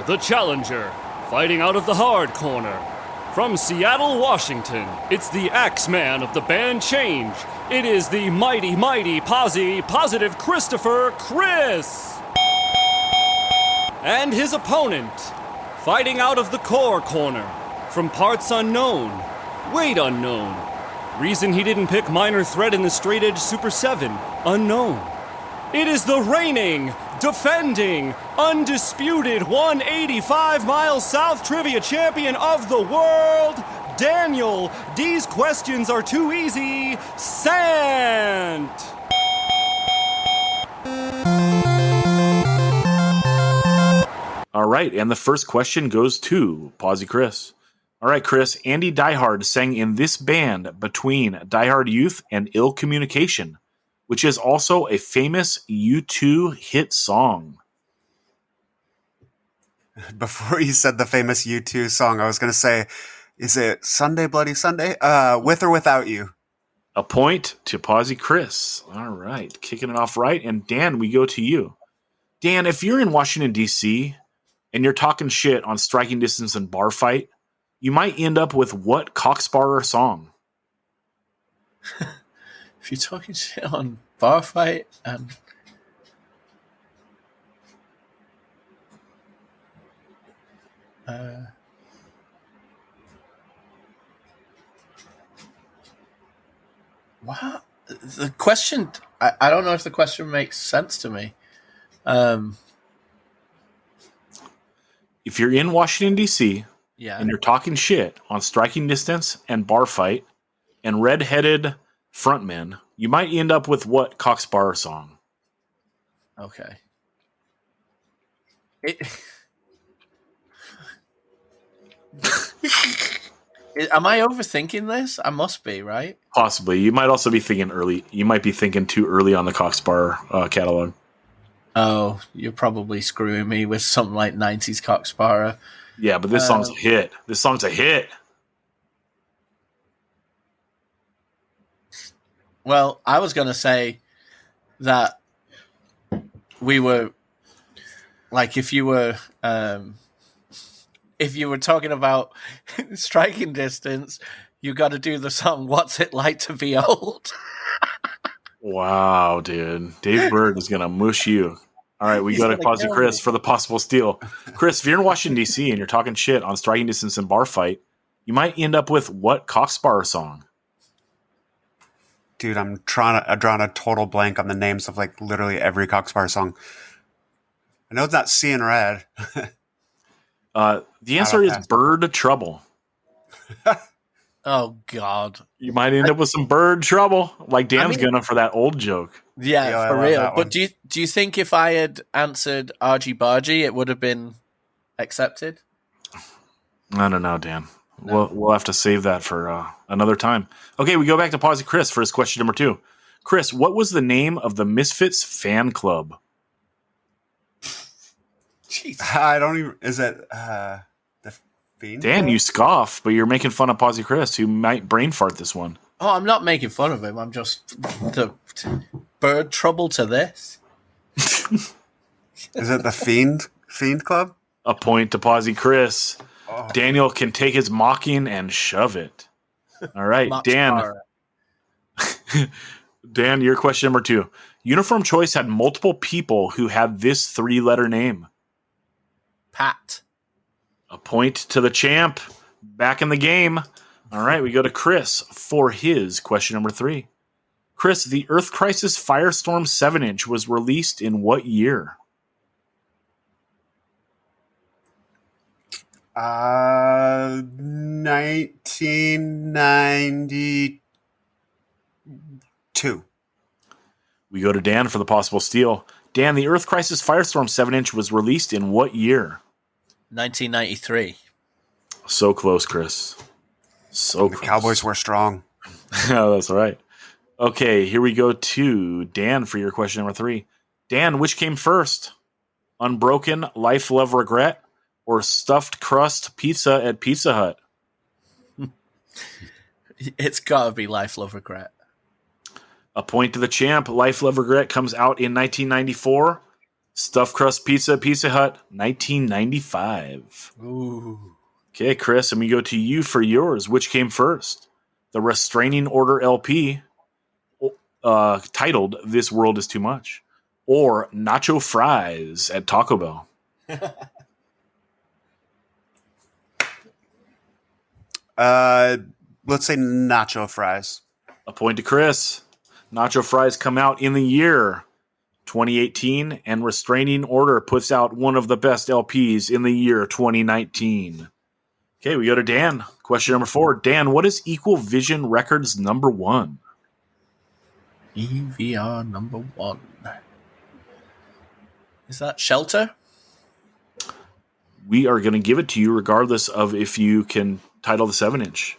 the challenger, fighting out of the hard corner. From Seattle, Washington, it's the Axeman of the band Change. It is the mighty, mighty Posi, Positive Christopher Chris. And his opponent, fighting out of the core corner. From parts unknown, weight unknown. Reason he didn't pick Minor Threat in the Straight Edge Super 7, unknown. It is the reigning, defending, undisputed 185 miles south trivia champion of the world, Daniel, these questions are too easy, Sant! All right, and the first question goes to Posi Chris. All right, Chris, Andy Diehard sang in this band between Diehard Youth and Ill Communication, which is also a famous U2 hit song. Before you said the famous U2 song, I was going to say, is it Sunday Bloody Sunday? With or Without You? A point to Posi Chris. All right, kicking it off right. And Dan, we go to you. Dan, if you're in Washington, D.C., and you're talking shit on Striking Distance and Bar Fight, you might end up with what Cocksparrer song? If you're talking shit on Bar Fight and what? The question, I don't know if the question makes sense to me. If you're in Washington, D.C., Yeah. and you're talking shit on Striking Distance and Bar Fight and Red-Headed Frontmen, you might end up with what Cocksparrer song? Okay. Am I overthinking this? I must be, right? Possibly. You might also be thinking early. You might be thinking too early on the Cocksparrer catalog. Oh, you're probably screwing me with something like 90s Cocksparrer. Yeah, but this song's a hit. This song's a hit. Well, I was going to say that we were, like, if you were talking about Striking Distance, you got to do the song "What's It Like to Be Old." Wow, dude. Dave Bird is going to mush you. All right, we go to Posi Chris for the possible steal. Chris, if you're in Washington, D.C. and you're talking shit on Striking Distance and Bar Fight, you might end up with what Cocksparrer song? Dude, I'm drawing a total blank on the names of like literally every Cocksparrer song. I know it's not Seeing Red. The answer is Bird Trouble. Oh, God. You might end up with some Bird Trouble, like Dan's gonna for that old joke. Yeah, for real. But do you think if I had answered Argy Bargy, it would have been accepted? I don't know, Dan. No. We'll have to save that for another time. Okay, we go back to Posi Chris for his question number 2. Chris, what was the name of the Misfits fan club? Jeez. I don't even. Is it the Fiend? Dan, you scoff, but you're making fun of Posi Chris, who might brain fart this one. Oh, I'm not making fun of him. I'm just the Bird Trouble to this. Is it the Fiend Club? A point to Posi Chris. Oh. Daniel can take his mocking and shove it. All right, Dan. Dan, your question number 2. Uniform Choice had multiple people who had this 3-letter name. Pat. A point to the champ. Back in the game. All right, we go to Chris for his question number 3. Chris, the Earth Crisis Firestorm 7-inch was released in what year? 1992. We go to Dan for the possible steal. Dan, the Earth Crisis Firestorm 7-inch was released in what year? 1993. So close, Chris. So The close. Cowboys were strong. Oh, that's right. Okay, here we go to Dan for your question number 3. Dan, which came first? Unbroken, Life, Love, Regret, or Stuffed Crust Pizza at Pizza Hut? It's got to be Life, Love, Regret. A point to the champ. Life, Love, Regret comes out in 1994. Stuffed crust pizza, Pizza Hut, 1995. Ooh. Okay, Chris, and we go to you for yours. Which came first? The Restraining Order LP, titled "This World Is Too Much," or Nacho Fries at Taco Bell? Let's say nacho fries. A point to Chris. Nacho Fries come out in the year 2018, and Restraining Order puts out one of the best LPs in the year 2019. Okay, we go to Dan. Question number 4. Dan, what is Equal Vision Records number 1? EVR number 1. Is that Shelter? We are going to give it to you regardless of if you can title the 7-inch.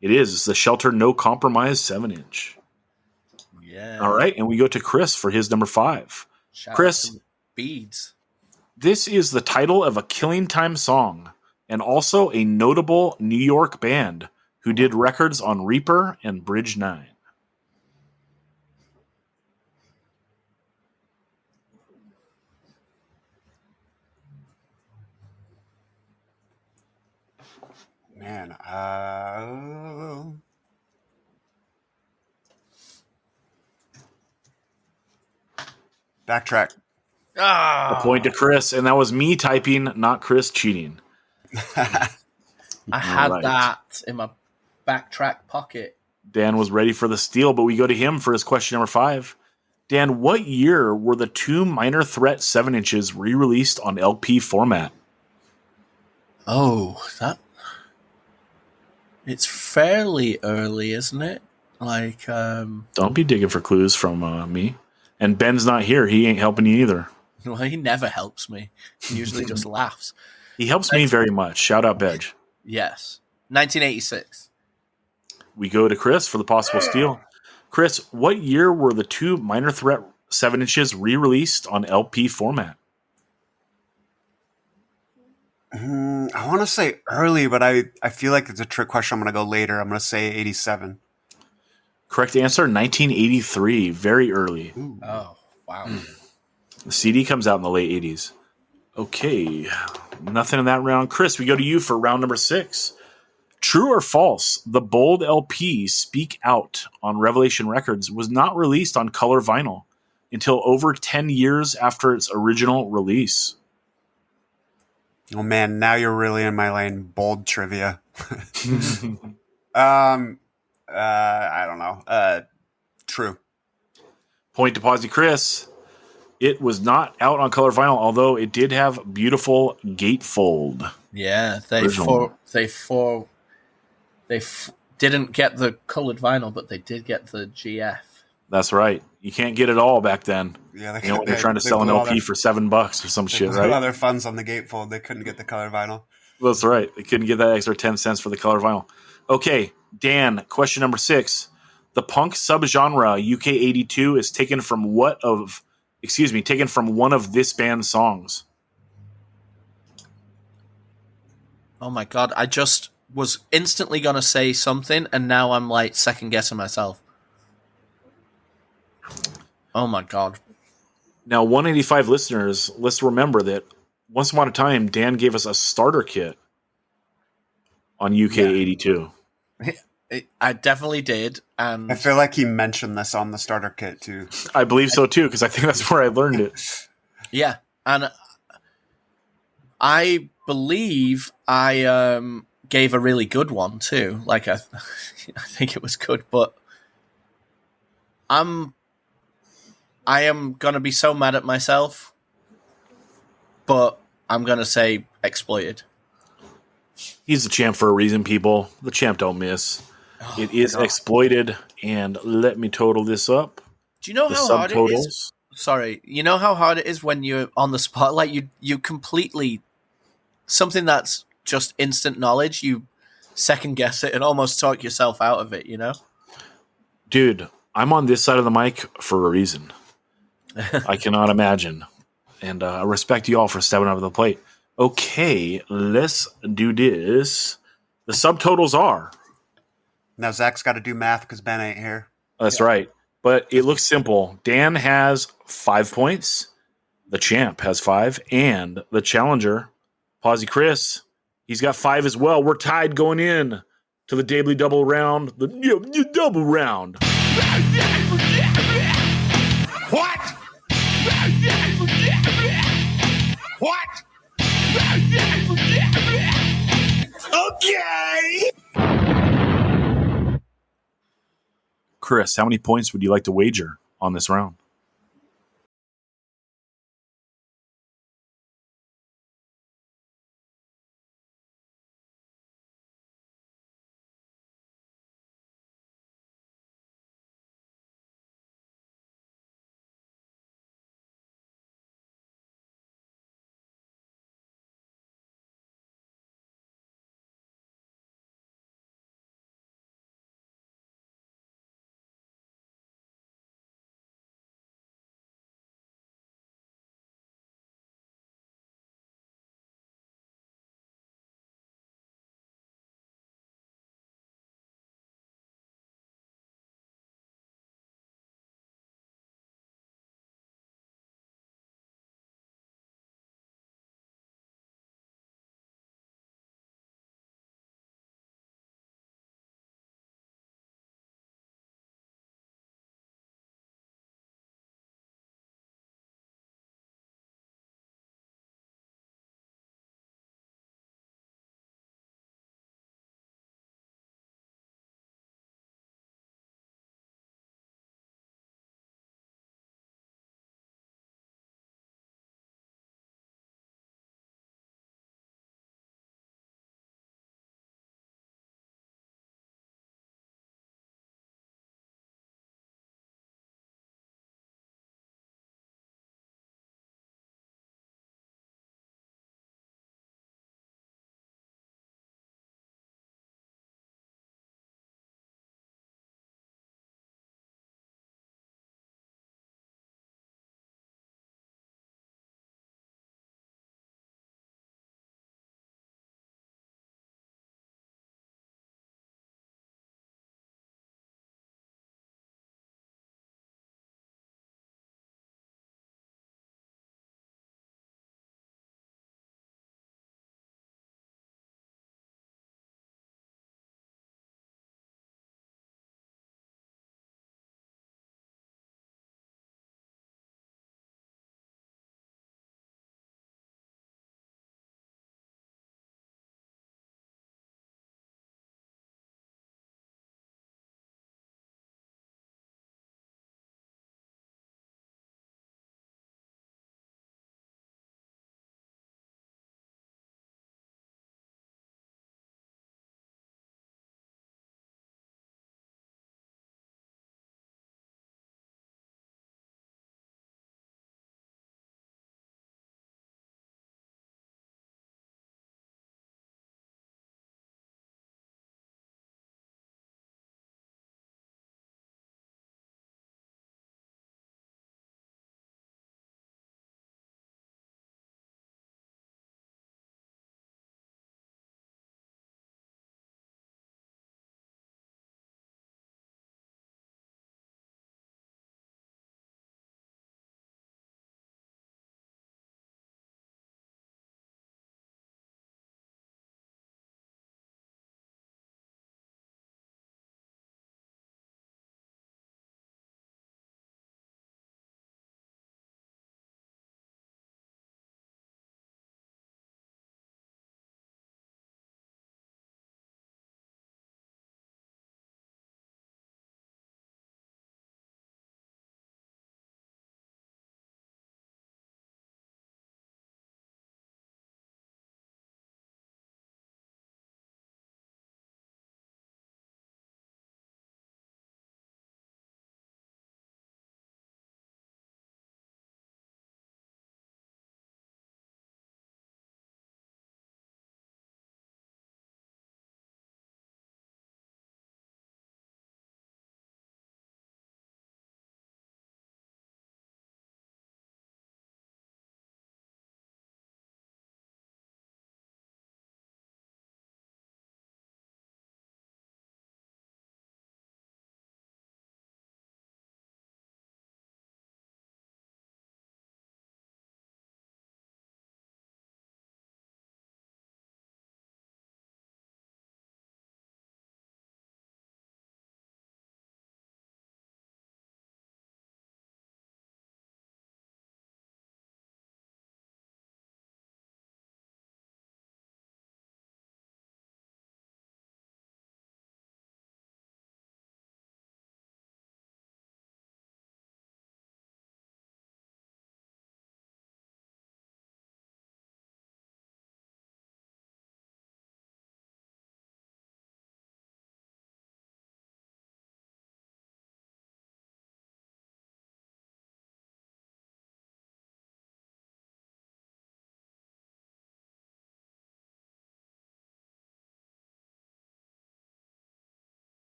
It is. It's the Shelter No Compromise 7-inch. Yeah. All right, and we go to Chris for his number 5. Shout Chris, out to Beads. this is the title of a Killing Time song and also a notable New York band who did records on Reaper and Bridge 9. Man, backtrack. A point to Chris, and that was me typing, not Chris cheating. I had Right. that in my backtrack pocket. Dan was ready for the steal, but we go to him for his question number 5. Dan, what year were the 2 Minor Threat 7-inches re-released on LP format? Oh, that. It's fairly early, isn't it? Like, Don't be digging for clues from me. And Ben's not here. He ain't helping you either. well, he never helps me. He usually just laughs. He helps me very much. Shout out, Bedge. Yes. 1986. We go to Chris for the possible steal. Chris, what year were the 2 Minor Threat 7-inches re-released on LP format? I want to say early, but I feel like it's a trick question. I'm going to go later. I'm going to say 87. Correct answer, 1983. Very early. Ooh. Oh, wow. The CD comes out in the late 80s. Okay. Nothing in that round. Chris, we go to you for round number 6. True or false, the Bold LP Speak Out on Revelation Records was not released on color vinyl until over 10 years after its original release. Oh man, now you're really in my lane. Bold trivia. I don't know. True. Point to Posi Chris. It was not out on color vinyl, although it did have beautiful gatefold. Yeah, Original. they didn't get the colored vinyl, but they did get the GF. That's right. You can't get it all back then. Yeah, You know, when they're trying to sell an LP for $7 or some shit, All right? their funds on the gatefold. They couldn't get the color vinyl. That's right. They couldn't get that extra 10 cents for the color vinyl. Okay, Dan, question number 6. The punk subgenre UK82 is taken from one of this band's songs. Oh my god, I just was instantly going to say something, and now I'm like second guessing myself. Oh my god. Now, 185 listeners, let's remember that once upon a time, Dan gave us a starter kit on UK82. I definitely did, and I feel like he mentioned this on the starter kit too. I believe so too, because I think that's where I learned it. yeah, and I believe I gave a really good one too. Like I think it was good, but I am gonna be so mad at myself, but I'm gonna say Exploited. He's the champ for a reason, people. The champ don't miss. It is Exploited, and let me total this up. Do you know The how hard it is? subtotals. Sorry, you know how hard it is when you're on the spotlight. You completely something that's just instant knowledge. You second guess it and almost talk yourself out of it. You know, Dude, I'm on this side of the mic for a reason. I cannot imagine. And I respect you all for stepping up to the plate. Okay, let's do this. The subtotals are. Now Zach's got to do math because Ben ain't here. That's right. But it looks simple. Dan has 5 points. The champ has 5, and the challenger, Posi Chris, he's got 5 as well. We're tied going in to the daily double round. The double round. What? What? Okay. Chris, how many points would you like to wager on this round?